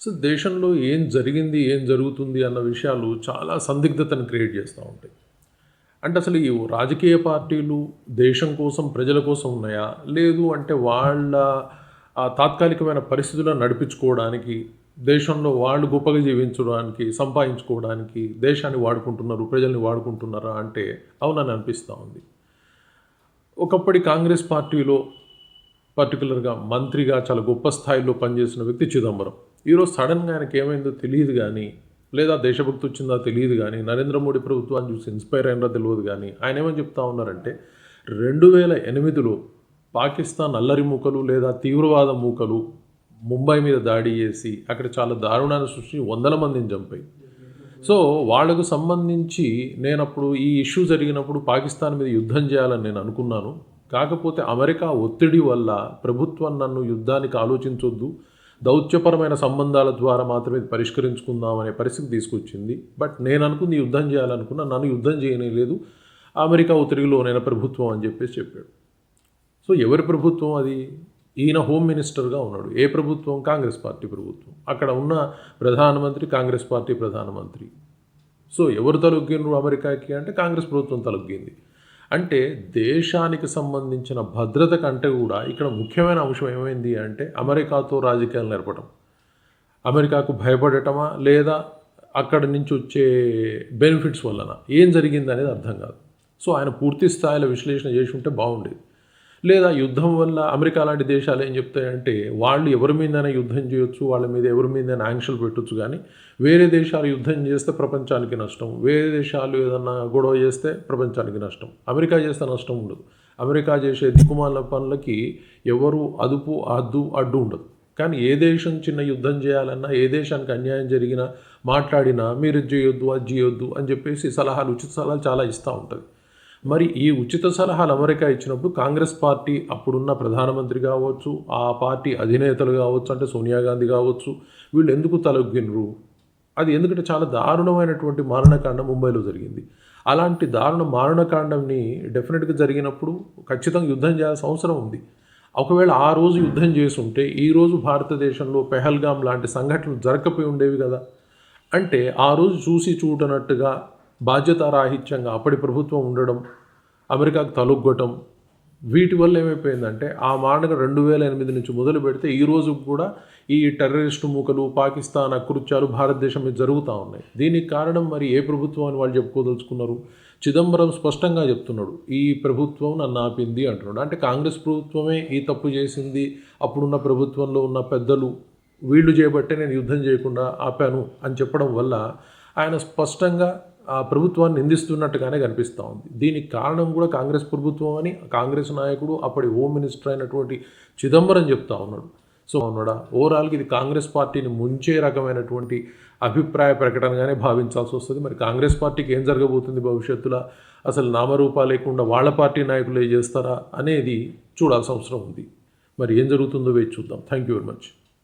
So దేశంలో ఏం జరిగింది, ఏం జరుగుతుంది అన్న విషయాలు చాలా సందిగ్ధతను క్రియేట్ చేస్తూ ఉంటాయి. అంటే అసలు ఈ రాజకీయ పార్టీలు దేశం కోసం, ప్రజల కోసం ఉన్నాయా? లేదు అంటే వాళ్ళ తాత్కాలికమైన పరిస్థితులను నడిపించుకోవడానికి, దేశంలో వాళ్ళు గొప్పగా జీవించడానికి, సంపాదించుకోవడానికి దేశాన్ని వాడుకుంటున్నారు, ప్రజల్ని వాడుకుంటున్నారా అంటే అవునని అనిపిస్తూ ఉంది. ఒకప్పటి కాంగ్రెస్ పార్టీలో పర్టికులర్గా మంత్రిగా చాలా గొప్ప స్థాయిలో పనిచేసిన వ్యక్తి చిదంబరం. ఈరోజు సడన్గా ఆయనకి ఏమైందో తెలియదు కానీ, లేదా దేశభక్తి వచ్చిందో తెలియదు కానీ, నరేంద్ర మోడీ ప్రభుత్వాన్ని చూసి ఇన్స్పైర్ అయినదో తెలియదు కానీ, ఆయన ఏమని చెప్తా ఉన్నారంటే 2008లో పాకిస్తాన్ అల్లరి మూకలు లేదా తీవ్రవాద మూకలు ముంబై మీద దాడి చేసి అక్కడ చాలా దారుణాన్ని సృష్టించి 100 మందిని చంపాయి. సో వాళ్ళకు సంబంధించి నేను అప్పుడు ఈ ఇష్యూ జరిగినప్పుడు పాకిస్తాన్ మీద యుద్ధం చేయాలని నేను అనుకున్నాను. కాకపోతే అమెరికా ఒత్తిడి వల్ల ప్రభుత్వం నన్ను యుద్ధానికి ఆలోచించొద్దు, దౌత్యపరమైన సంబంధాల ద్వారా మాత్రమే పరిష్కరించుకుందాం అనే పరిస్థితి తీసుకొచ్చింది. బట్ నేను అనుకుంది యుద్ధం చేయాలనుకున్నా, నన్ను యుద్ధం చేయలేదు అమెరికా ఒత్తిడిలోనైన ప్రభుత్వం అని చెప్పాడు. సో ఎవరి ప్రభుత్వం అది? ఈయన హోమ్ మినిస్టర్గా ఉన్నాడు. ఏ ప్రభుత్వం? కాంగ్రెస్ పార్టీ ప్రభుత్వం. అక్కడ ఉన్న ప్రధానమంత్రి కాంగ్రెస్ పార్టీ ప్రధానమంత్రి. సో ఎవరు తలొగ్గినరు అమెరికాకి అంటే కాంగ్రెస్ ప్రభుత్వం తలొగ్గింది. అంటే దేశానికి సంబంధించిన భద్రత కంటే కూడా ఇక్కడ ముఖ్యమైన అంశం ఏమైంది అంటే అమెరికాతో రాజకీయాలు నేర్పడం, అమెరికాకు భయపడటమా లేదా అక్కడి నుంచి వచ్చే బెనిఫిట్స్ వలన ఏం జరిగింది అనేది అర్థం కాదు. సో ఆయన పూర్తి స్థాయిలో విశ్లేషణ చేసి ఉంటే బాగుండేది. లేదా యుద్ధం వల్ల అమెరికా లాంటి దేశాలు ఏం చెప్తాయంటే వాళ్ళు ఎవరి మీదైనా యుద్ధం చేయొచ్చు, వాళ్ళ మీద ఎవరి మీదైనా ఆంక్షలు పెట్టొచ్చు, కానీ వేరే దేశాలు యుద్ధం చేస్తే ప్రపంచానికి నష్టం, వేరే దేశాలు ఏదన్నా గొడవ చేస్తే ప్రపంచానికి నష్టం. అమెరికా చేస్తే నష్టం ఉండదు. అమెరికా చేసే దిక్కుమాల పనులకి ఎవరు అడ్డు ఉండదు. కానీ ఏ దేశం చిన్న యుద్ధం చేయాలన్నా, ఏ దేశానికి అన్యాయం జరిగినా, మాట్లాడినా మీరు ఇది చేయొద్దు, అది చేయొద్దు అని చెప్పేసి ఉచిత సలహాలు చాలా ఇస్తూ ఉంటుంది. మరి ఈ ఉచిత సలహాలు అమెరికా ఇచ్చినప్పుడు కాంగ్రెస్ పార్టీ అప్పుడున్న ప్రధానమంత్రి కావచ్చు, ఆ పార్టీ అధినేతలు కావచ్చు, అంటే సోనియా గాంధీ కావచ్చు, వీళ్ళు ఎందుకు తలొగ్గినరు? అది ఎందుకంటే చాలా దారుణమైనటువంటి మారణకాండం ముంబైలో జరిగింది. అలాంటి దారుణ మారణకాండంని డెఫినెట్గా జరిగినప్పుడు ఖచ్చితంగా యుద్ధం చేయాల్సిన అవసరం ఉంది. ఒకవేళ ఆ రోజు యుద్ధం చేసి ఉంటే ఈరోజు భారతదేశంలో పెహల్గాం లాంటి సంఘటనలు జరగకపోయి ఉండేవి కదా. అంటే ఆ రోజు చూసి చూడనట్టుగా బాధ్యతారాహిత్యంగా అప్పటి ప్రభుత్వం ఉండడం, అమెరికాకు తలొగ్గటం, వీటి వల్ల ఏమైపోయిందంటే ఆ మాటగా 2008 నుంచి మొదలు పెడితే ఈ రోజు కూడా ఈ టెర్రరిస్టు మూకలు, పాకిస్తాన్ అకృత్యాలు భారతదేశం మీద జరుగుతూ ఉన్నాయి. దీనికి కారణం మరి ఏ ప్రభుత్వం అని వాళ్ళు చెప్పుకోదలుచుకున్నారు? చిదంబరం స్పష్టంగా చెప్తున్నాడు, ఈ ప్రభుత్వం నన్ను ఆపింది అంటున్నాడు. అంటే కాంగ్రెస్ ప్రభుత్వమే ఈ తప్పు చేసింది, అప్పుడున్న ప్రభుత్వంలో ఉన్న పెద్దలు వీళ్ళు చేయబట్టే నేను యుద్ధం చేయకుండా ఆపాను అని చెప్పడం వల్ల ఆయన స్పష్టంగా ఆ ప్రభుత్వాన్ని నిందిస్తున్నట్టుగానే కనిపిస్తూ ఉంది. దీనికి కారణం కూడా కాంగ్రెస్ ప్రభుత్వం అని కాంగ్రెస్ నాయకుడు అప్పటి హోమ్ మినిస్టర్ అయినటువంటి చిదంబరం చెప్తా ఉన్నాడు. సో ఉన్నాడా ఓవరాల్గా ఇది కాంగ్రెస్ పార్టీని ముంచే రకమైనటువంటి అభిప్రాయ ప్రకటనగానే భావించాల్సి వస్తుంది. మరి కాంగ్రెస్ పార్టీకి ఏం జరగబోతుంది భవిష్యత్తులో, అసలు నామరూపా లేకుండా వాళ్ళ పార్టీ నాయకులు ఏం చేస్తారా అనేది చూడాల్సిన అవసరం ఉంది. మరి ఏం జరుగుతుందో వేచి చూద్దాం. Thank you very much.